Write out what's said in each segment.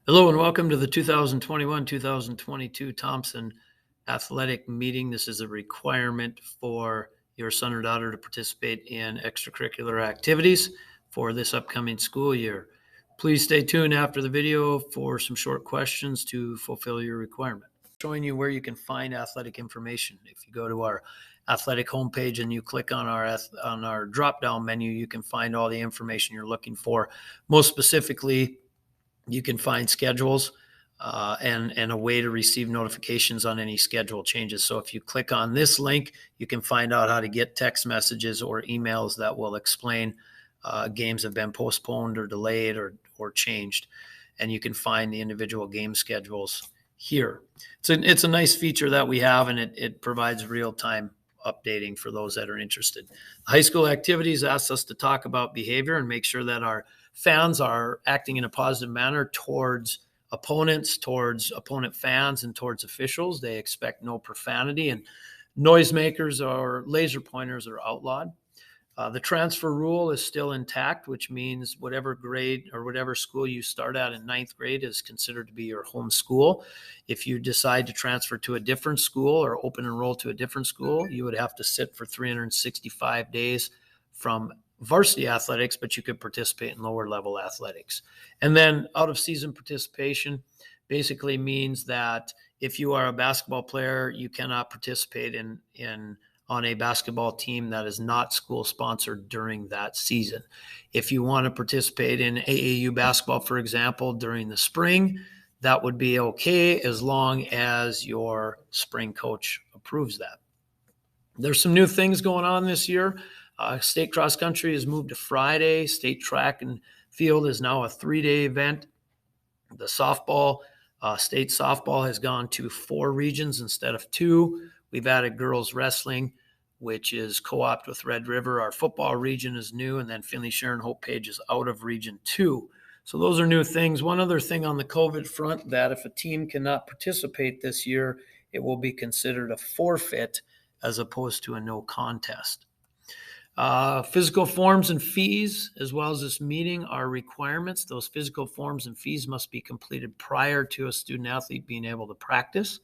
Hello and welcome to the 2021-2022 Thompson Athletic Meeting. This is a requirement for your son or daughter to participate in extracurricular activities for this upcoming school year. Please stay tuned after the video for some short questions to fulfill your requirement. Showing you where you can find athletic information. If you go to our athletic homepage and you click on our drop-down menu, you can find all the information you're looking for. Most specifically, you can find schedules and a way to receive notifications on any schedule changes. So if you click on this link, you can find out how to get text messages or emails that will explain games have been postponed or delayed or changed. And you can find the individual game schedules here. It's a nice feature that we have, and it provides real-time updating for those that are interested. High school activities asks us to talk about behavior and make sure that our fans are acting in a positive manner towards opponents, towards opponent fans, and towards officials. They expect no profanity, and noisemakers or laser pointers are outlawed. The transfer rule is still intact, which means whatever grade or whatever school you start at in ninth grade is considered to be your home school. If you decide to transfer to a different school or open enroll to a different school, you would have to sit for 365 days from varsity athletics, but you could participate in lower level athletics. And then out of season participation basically means that if you are a basketball player, you cannot participate on a basketball team that is not school sponsored during that season. If you want to participate in AAU basketball, for example, during the spring, that would be okay as long as your spring coach approves that. There's some new things going on this year. State cross country has moved to Friday. State track and field is now a 3-day event. The softball, state softball has gone to 4 regions instead of 2. We've added girls wrestling, which is co-opted with Red River. Our football region is new, and then Finley Sharon Hope Page is out of region 2. So those are new things. One other thing on the COVID front, that if a team cannot participate this year, it will be considered a forfeit as opposed to a no contest. Physical forms and fees, as well as this meeting, are requirements. Those physical forms and fees must be completed prior to a student athlete being able to practice.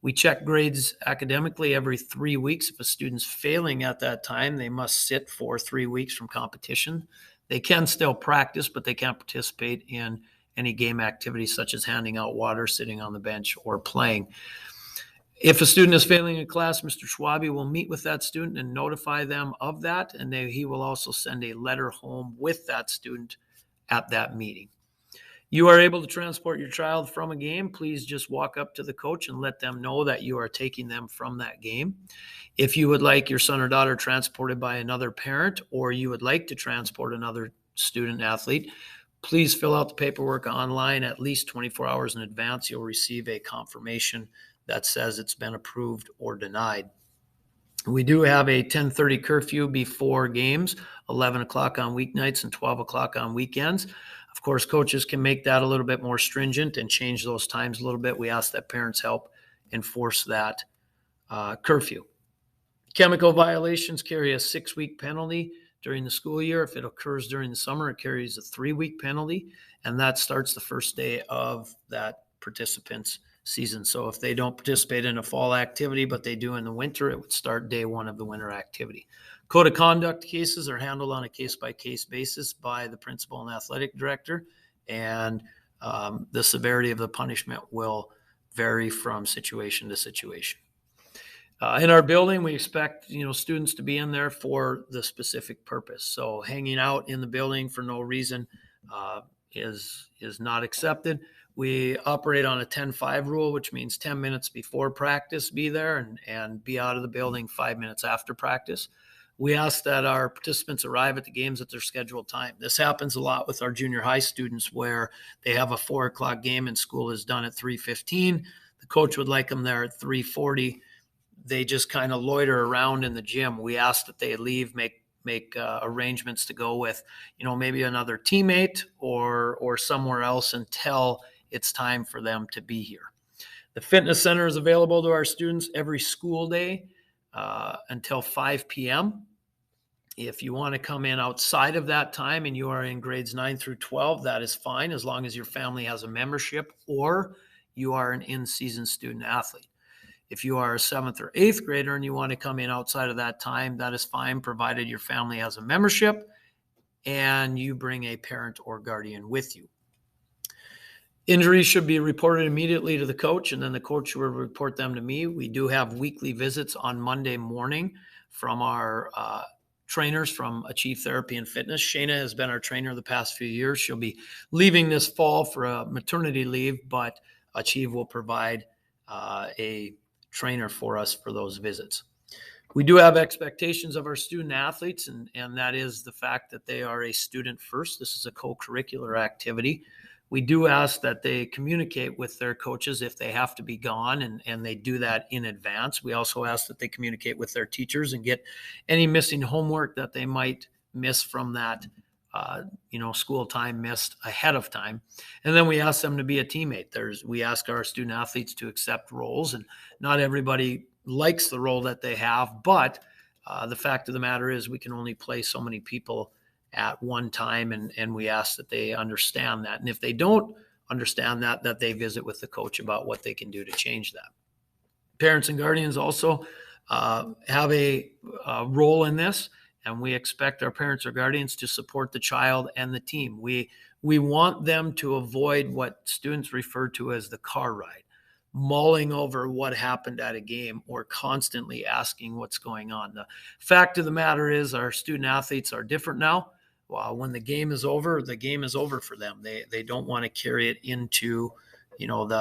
We check grades academically every 3 weeks. If a student's failing at that time, they must sit for 3 weeks from competition. They can still practice, but they can't participate in any game activities such as handing out water, sitting on the bench, or playing. If a student is failing a class, Mr. Schwabe will meet with that student and notify them of that, and he will also send a letter home with that student at that meeting. You are able to transport your child from a game. Please just walk up to the coach and let them know that you are taking them from that game. If you would like your son or daughter transported by another parent, or you would like to transport another student athlete, please fill out the paperwork online at least 24 hours in advance. You'll receive a confirmation that says it's been approved or denied. We do have a 10:30 curfew before games, 11 o'clock on weeknights and 12 o'clock on weekends. Of course, coaches can make that a little bit more stringent and change those times a little bit. We ask that parents help enforce that curfew. Chemical violations carry a 6-week penalty during the school year. If it occurs during the summer, it carries a 3-week penalty, and that starts the first day of that participant's season. So if they don't participate in a fall activity, but they do in the winter, it would start day 1 of the winter activity. Code of conduct cases are handled on a case-by-case basis by the principal and athletic director, and the severity of the punishment will vary from situation to situation. In our building, we expect students to be in there for the specific purpose. So hanging out in the building for no reason is not accepted. We operate on a 10-5 rule, which means 10 minutes before practice be there and be out of the building 5 minutes after practice. We ask that our participants arrive at the games at their scheduled time. This happens a lot with our junior high students where they have a 4 o'clock game and school is done at 3:15. The coach would like them there at 3:40. They just kind of loiter around in the gym. We ask that they leave, make arrangements to go with, maybe another teammate or somewhere else until it's time for them to be here. The fitness center is available to our students every school day until 5 p.m. If you want to come in outside of that time and you are in grades 9 through 12, that is fine as long as your family has a membership or you are an in-season student athlete. If you are a 7th or 8th grader and you want to come in outside of that time, that is fine, provided your family has a membership and you bring a parent or guardian with you. Injuries should be reported immediately to the coach, and then the coach will report them to me. We do have weekly visits on Monday morning from our trainers from Achieve Therapy and Fitness. Shayna has been our trainer the past few years. She'll be leaving this fall for a maternity leave, but Achieve will provide a trainer for us for those visits. We do have expectations of our student athletes, and that is the fact that they are a student first. This is a co-curricular activity. We do ask that they communicate with their coaches if they have to be gone, and they do that in advance. We also ask that they communicate with their teachers and get any missing homework that they might miss from that school time missed ahead of time. And then we ask them to be a teammate. We ask our student athletes to accept roles, and not everybody likes the role that they have, but the fact of the matter is we can only play so many people at one time, and we ask that they understand that. And if they don't understand that they visit with the coach about what they can do to change that. Parents and guardians also have a role in this, and we expect our parents or guardians to support the child and the team. We want them to avoid what students refer to as the car ride, mulling over what happened at a game or constantly asking what's going on. The fact of the matter is our student athletes are different now. When the game is over for them. They don't want to carry it into, into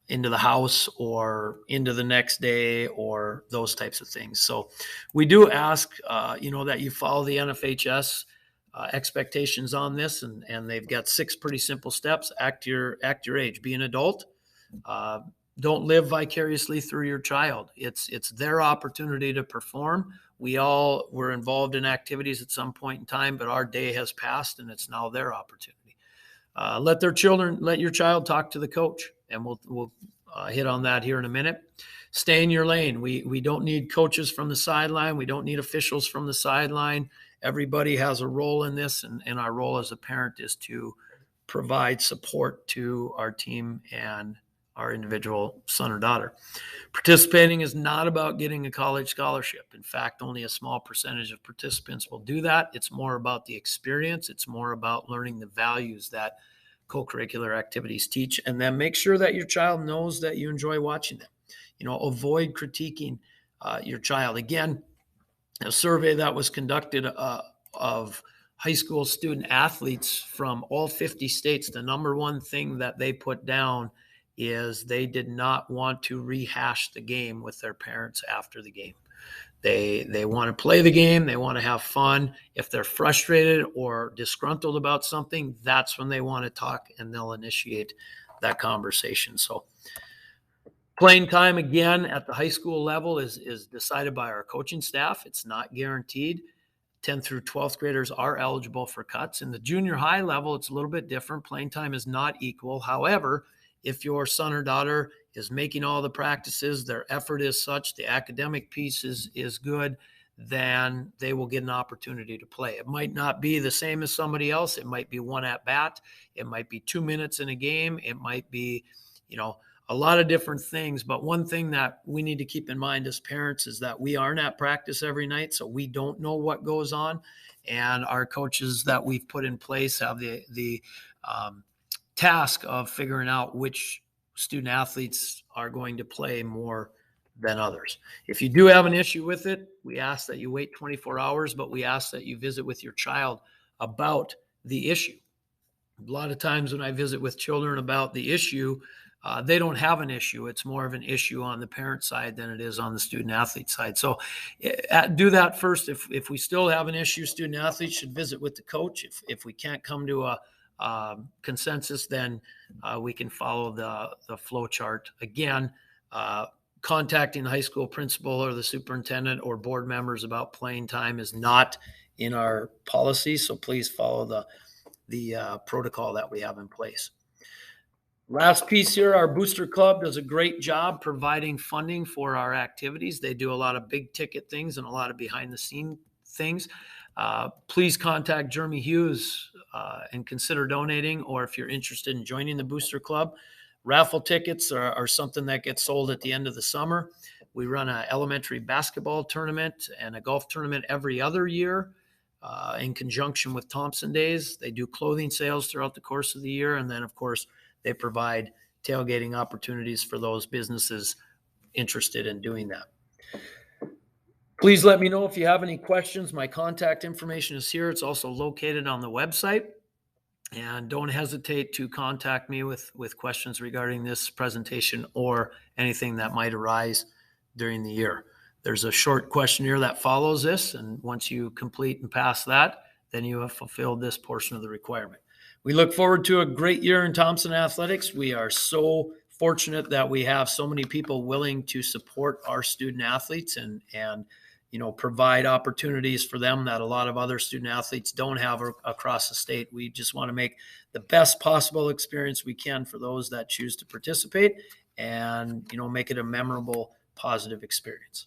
the house or into the next day or those types of things. So we do ask, that you follow the NFHS expectations on this, and they've got 6 pretty simple steps. Act your age, be an adult. Don't live vicariously through your child. It's their opportunity to perform. We all were involved in activities at some point in time, but our day has passed and it's now their opportunity. Let your child talk to the coach, and we'll hit on that here in a minute. Stay in your lane. We don't need coaches from the sideline. We don't need officials from the sideline. Everybody has a role in this, and our role as a parent is to provide support to our team and our individual son or daughter. Participating is not about getting a college scholarship. In fact, only a small percentage of participants will do that. It's more about the experience. It's more about learning the values that co-curricular activities teach, and then make sure that your child knows that you enjoy watching them. Avoid critiquing your child. Again, a survey that was conducted of high school student athletes from all 50 states, the number one thing that they put down is they did not want to rehash the game with their parents after the game. They want to play the game. They want to have fun. If they're frustrated or disgruntled about something, that's when they want to talk, and they'll initiate that conversation. So playing time, again, at the high school level is decided by our coaching staff. It's not guaranteed. 10th through 12th graders are eligible for cuts. In the junior high level, it's a little bit different. Playing time is not equal. However, if your son or daughter is making all the practices, their effort is such, the academic piece is good, then they will get an opportunity to play. It might not be the same as somebody else. It might be one at bat. It might be 2 minutes in a game. It might be, a lot of different things. But one thing that we need to keep in mind as parents is that we aren't at practice every night, so we don't know what goes on. And our coaches that we've put in place have the task of figuring out which student athletes are going to play more than others. If you do have an issue with it, we ask that you wait 24 hours, but we ask that you visit with your child about the issue. A lot of times when I visit with children about the issue, they don't have an issue. It's more of an issue on the parent side than it is on the student athlete side. So do that first. If we still have an issue, student athletes should visit with the coach. If we can't come to a consensus, then we can follow the flow chart. Again, contacting the high school principal or the superintendent or board members about playing time is not in our policy, so please follow the protocol that we have in place. Last piece here, our Booster Club does a great job providing funding for our activities. They do a lot of big ticket things and a lot of behind the scene things. Please contact Jeremy Hughes and consider donating, or if you're interested in joining the Booster Club. Raffle tickets are something that gets sold at the end of the summer. We run an elementary basketball tournament and a golf tournament every other year in conjunction with Thompson Days. They do clothing sales throughout the course of the year. And then, of course, they provide tailgating opportunities for those businesses interested in doing that. Please let me know if you have any questions. My contact information is here. It's also located on the website. And don't hesitate to contact me with questions regarding this presentation or anything that might arise during the year. There's a short questionnaire that follows this, and once you complete and pass that, then you have fulfilled this portion of the requirement. We look forward to a great year in Thompson Athletics. We are so fortunate that we have so many people willing to support our student athletes and provide opportunities for them that a lot of other student athletes don't have across the state. We just want to make the best possible experience we can for those that choose to participate and, make it a memorable, positive experience.